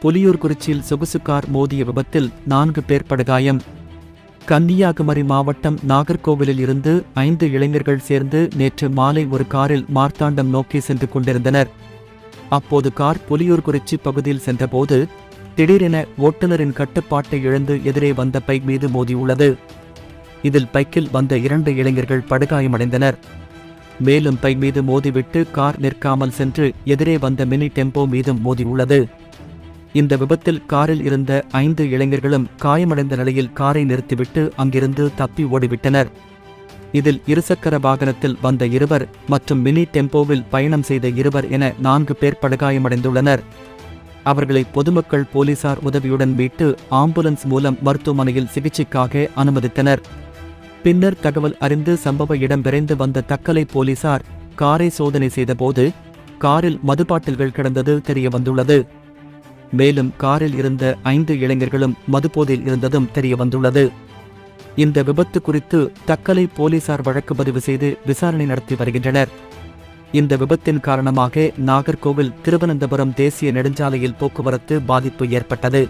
புலியூர்குறிச்சியில் சொகுசு கார் மோதிய விபத்தில் 4 பேர் படுகாயம். கன்னியாகுமரி மாவட்டம் நாகர்கோவிலில் இருந்து 5 இளைஞர்கள் சேர்ந்து நேற்று மாலை ஒரு காரில் மார்த்தாண்டம் நோக்கி சென்று கொண்டிருந்தனர். அப்போது கார் புலியூர்குறிச்சி பகுதியில் சென்றபோது திடீரென ஓட்டுநரின் கட்டுப்பாட்டை இழந்து எதிரே வந்த பைக் மீது மோதியுள்ளது. இதில் பைக்கில் வந்த 2 இளைஞர்கள் படுகாயமடைந்தனர். மேலும் பைக் மீது மோதிவிட்டு கார் நிற்காமல் சென்று எதிரே வந்த மினி டெம்போ மீதும் மோதியுள்ளது. இந்த விபத்தில் காரில் இருந்த 5 இளைஞர்களும் காயமடைந்த நிலையில் காரை நிறுத்திவிட்டு அங்கிருந்து தப்பி ஓடிவிட்டனர். இதில் இருசக்கர வாகனத்தில் வந்த 2 மற்றும் மினி டெம்போவில் பயணம் செய்த 2 என 4 பேர் படுகாயமடைந்துள்ளனர். அவர்களை பொதுமக்கள் போலீசார் உதவியுடன் மீட்டு ஆம்புலன்ஸ் மூலம் மருத்துவமனையில் சிகிச்சைக்காக அனுமதித்தனர். பின்னர் தகவல் அறிந்து சம்பவ இடம் விரைந்து வந்த தக்கலை போலீசார் காரை சோதனை செய்தபோது காரில் மதுபாட்டில்கள் கிடந்தது தெரியவந்துள்ளது. மேலும் காரில் இருந்த 5 இளைஞர்களும் மதுபோதையில் இருந்ததும் தெரியவந்துள்ளது. இந்த விபத்து குறித்து தக்கலை போலீசார் வழக்கு பதிவு செய்து விசாரணை நடத்தி வருகின்றனர். இந்த விபத்தின் காரணமாக நாகர்கோவில் திருவனந்தபுரம் தேசிய நெடுஞ்சாலையில் போக்குவரத்து பாதிப்பு ஏற்பட்டது.